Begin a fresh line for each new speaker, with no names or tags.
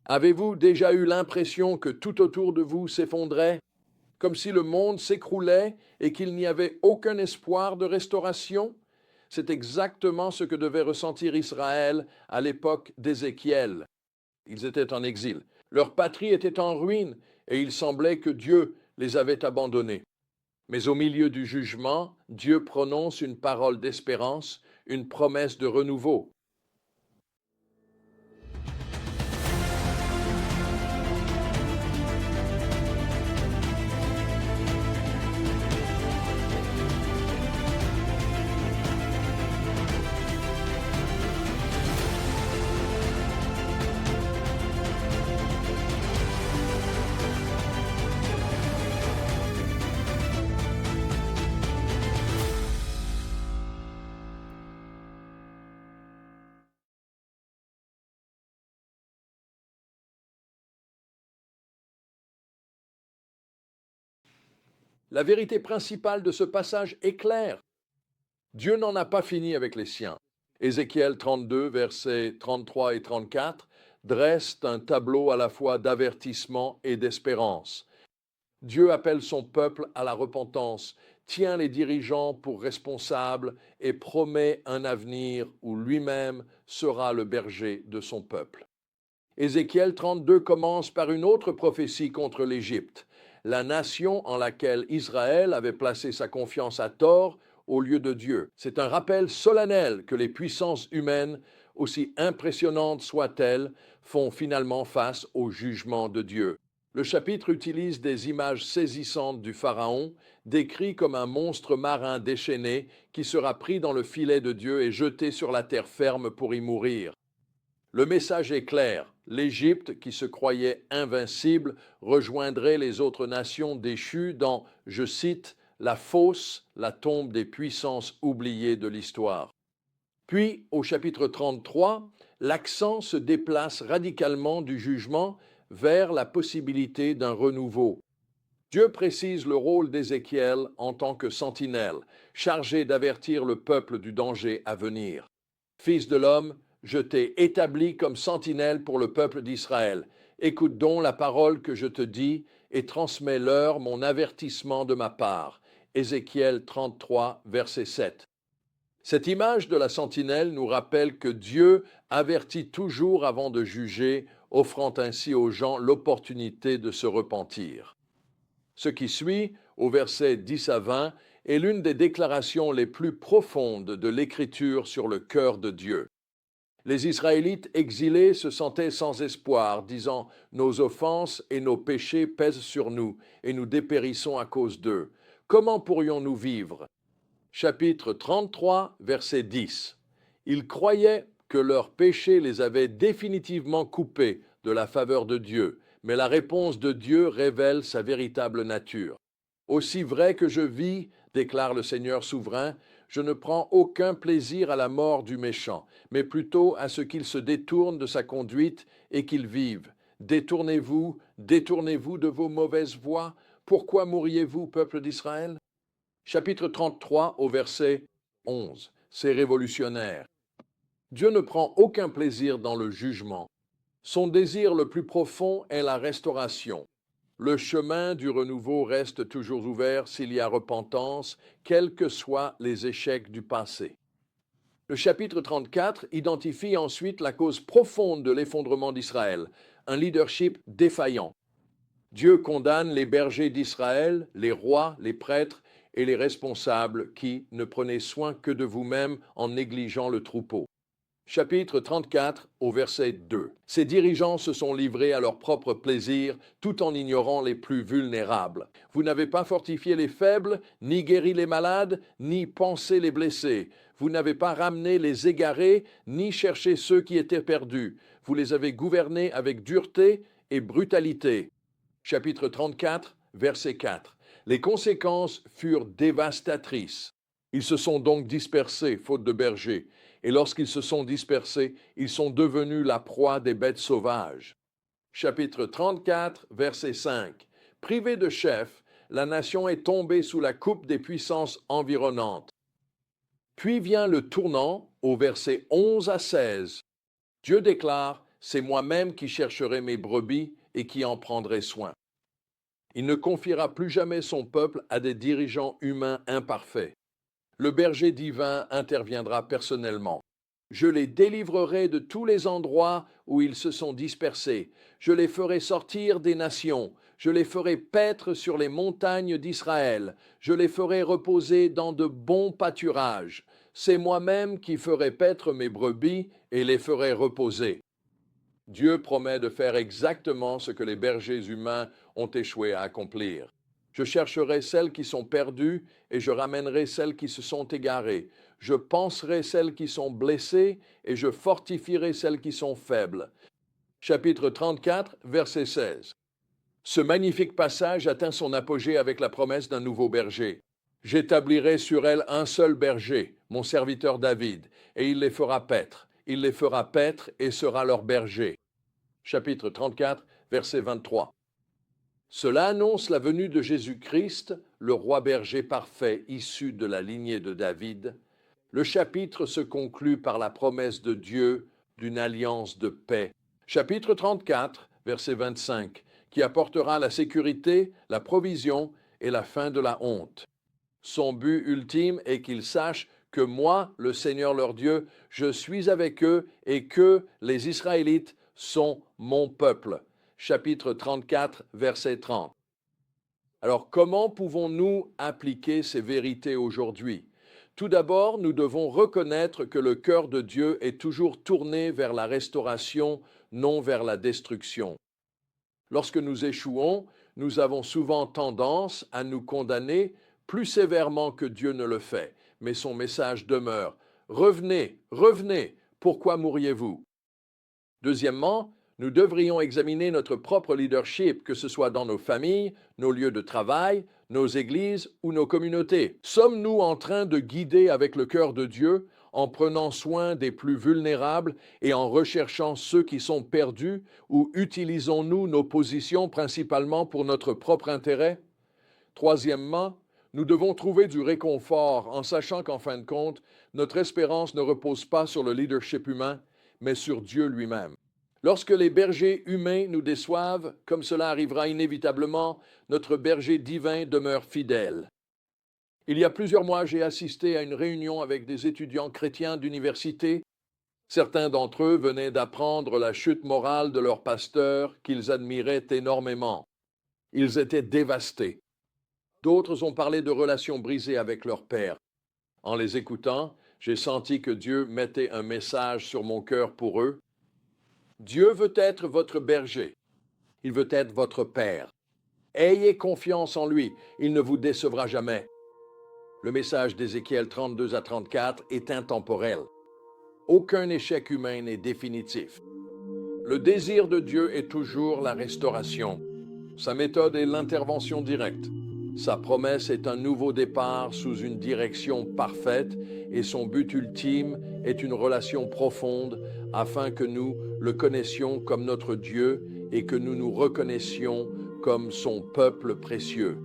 Avez-vous déjà eu l'impression que tout autour de vous s'effondrait, comme si le monde s'écroulait et qu'il n'y avait aucun espoir de restauration? C'est exactement ce que devait ressentir Israël à l'époque d'Ézéchiel. Ils étaient en exil. Leur patrie était en ruine et il semblait que Dieu les avait abandonnés. Mais au milieu du jugement, Dieu prononce une parole d'espérance, une promesse de renouveau. La vérité principale de ce passage est claire. Dieu n'en a pas fini avec les siens. Ézéchiel 32, versets 33 et 34 dresse un tableau à la fois d'avertissement et d'espérance. Dieu appelle son peuple à la repentance, tient les dirigeants pour responsables et promet un avenir où lui-même sera le berger de son peuple. Ézéchiel 32 commence par une autre prophétie contre l'Égypte, la nation en laquelle Israël avait placé sa confiance à tort au lieu de Dieu. C'est un rappel solennel que les puissances humaines, aussi impressionnantes soient-elles, font finalement face au jugement de Dieu. Le chapitre utilise des images saisissantes du Pharaon, décrit comme un monstre marin déchaîné qui sera pris dans le filet de Dieu et jeté sur la terre ferme pour y mourir. Le message est clair. L'Égypte, qui se croyait invincible, rejoindrait les autres nations déchues dans, je cite, la fosse, la tombe des puissances oubliées de l'histoire. Puis, au chapitre 33, l'accent se déplace radicalement du jugement vers la possibilité d'un renouveau. Dieu précise le rôle d'Ézéchiel en tant que sentinelle, chargé d'avertir le peuple du danger à venir. Fils de l'homme, je t'ai établi comme sentinelle pour le peuple d'Israël. Écoute donc la parole que je te dis et transmets-leur mon avertissement de ma part. Ézéchiel 33, verset 7. Cette image de la sentinelle nous rappelle que Dieu avertit toujours avant de juger, offrant ainsi aux gens l'opportunité de se repentir. Ce qui suit, au verset 10 à 20, est l'une des déclarations les plus profondes de l'Écriture sur le cœur de Dieu. Les Israélites exilés se sentaient sans espoir, disant « Nos offenses et nos péchés pèsent sur nous, et nous dépérissons à cause d'eux. Comment pourrions-nous vivre » Chapitre 33, verset 10. Ils croyaient que leurs péchés les avaient définitivement coupés de la faveur de Dieu, mais la réponse de Dieu révèle sa véritable nature. Aussi vrai que je vis, déclare le Seigneur souverain, je ne prends aucun plaisir à la mort du méchant, mais plutôt à ce qu'il se détourne de sa conduite et qu'il vive. Détournez-vous, détournez-vous de vos mauvaises voies. Pourquoi mourriez-vous, peuple d'Israël? Chapitre 33 au verset 11. C'est révolutionnaire. Dieu ne prend aucun plaisir dans le jugement. Son désir le plus profond est la restauration. Le chemin du renouveau reste toujours ouvert s'il y a repentance, quels que soient les échecs du passé. Le chapitre 34 identifie ensuite la cause profonde de l'effondrement d'Israël, un leadership défaillant. Dieu condamne les bergers d'Israël, les rois, les prêtres et les responsables qui ne prenaient soin que de vous-même en négligeant le troupeau. Chapitre 34 au verset 2. Ces dirigeants se sont livrés à leur propre plaisir tout en ignorant les plus vulnérables. Vous n'avez pas fortifié les faibles, ni guéri les malades, ni pansé les blessés. Vous n'avez pas ramené les égarés, ni cherché ceux qui étaient perdus. Vous les avez gouvernés avec dureté et brutalité. Chapitre 34, verset 4. Les conséquences furent dévastatrices. Ils se sont donc dispersés, faute de bergers, et lorsqu'ils se sont dispersés, ils sont devenus la proie des bêtes sauvages. Chapitre 34, verset 5. Privée de chef, la nation est tombée sous la coupe des puissances environnantes. Puis vient le tournant au verset 11 à 16. Dieu déclare, C'est moi-même qui chercherai mes brebis et qui en prendrai soin. Il ne confiera plus jamais son peuple à des dirigeants humains imparfaits. Le berger divin interviendra personnellement. Je les délivrerai de tous les endroits où ils se sont dispersés. Je les ferai sortir des nations. Je les ferai paître sur les montagnes d'Israël. Je les ferai reposer dans de bons pâturages. C'est moi-même qui ferai paître mes brebis et les ferai reposer. Dieu promet de faire exactement ce que les bergers humains ont échoué à accomplir. Je chercherai celles qui sont perdues et je ramènerai celles qui se sont égarées. Je panserai celles qui sont blessées et je fortifierai celles qui sont faibles. Chapitre 34, verset 16. Ce magnifique passage atteint son apogée avec la promesse d'un nouveau berger. J'établirai sur elle un seul berger, mon serviteur David, et il les fera paître. Il les fera paître et sera leur berger. Chapitre 34, verset 23. Cela annonce la venue de Jésus-Christ, le roi berger parfait issu de la lignée de David. Le chapitre se conclut par la promesse de Dieu d'une alliance de paix. Chapitre 34, verset 25, qui apportera la sécurité, la provision et la fin de la honte. Son but ultime est qu'ils sachent que moi, le Seigneur leur Dieu, je suis avec eux et que les Israélites sont mon peuple. Chapitre 34, verset 30. Alors, comment pouvons-nous appliquer ces vérités aujourd'hui? Tout d'abord, nous devons reconnaître que le cœur de Dieu est toujours tourné vers la restauration, non vers la destruction. Lorsque nous échouons, nous avons souvent tendance à nous condamner plus sévèrement que Dieu ne le fait, mais son message demeure. Revenez, revenez, pourquoi mourriez-vous? Deuxièmement, nous devrions examiner notre propre leadership, que ce soit dans nos familles, nos lieux de travail, nos églises ou nos communautés. Sommes-nous en train de guider avec le cœur de Dieu, en prenant soin des plus vulnérables et en recherchant ceux qui sont perdus, ou utilisons-nous nos positions principalement pour notre propre intérêt? Troisièmement, nous devons trouver du réconfort en sachant qu'en fin de compte, notre espérance ne repose pas sur le leadership humain, mais sur Dieu lui-même. Lorsque les bergers humains nous déçoivent, comme cela arrivera inévitablement, notre berger divin demeure fidèle. Il y a plusieurs mois, j'ai assisté à une réunion avec des étudiants chrétiens d'université. Certains d'entre eux venaient d'apprendre la chute morale de leur pasteur qu'ils admiraient énormément. Ils étaient dévastés. D'autres ont parlé de relations brisées avec leur père. En les écoutant, j'ai senti que Dieu mettait un message sur mon cœur pour eux. Dieu veut être votre berger. Il veut être votre père. Ayez confiance en lui. Il ne vous décevra jamais. Le message d'Ézéchiel 32 à 34 est intemporel. Aucun échec humain n'est définitif. Le désir de Dieu est toujours la restauration. Sa méthode est l'intervention directe. Sa promesse est un nouveau départ sous une direction parfaite et son but ultime est une relation profonde afin que nous le connaissions comme notre Dieu et que nous nous reconnaissions comme son peuple précieux.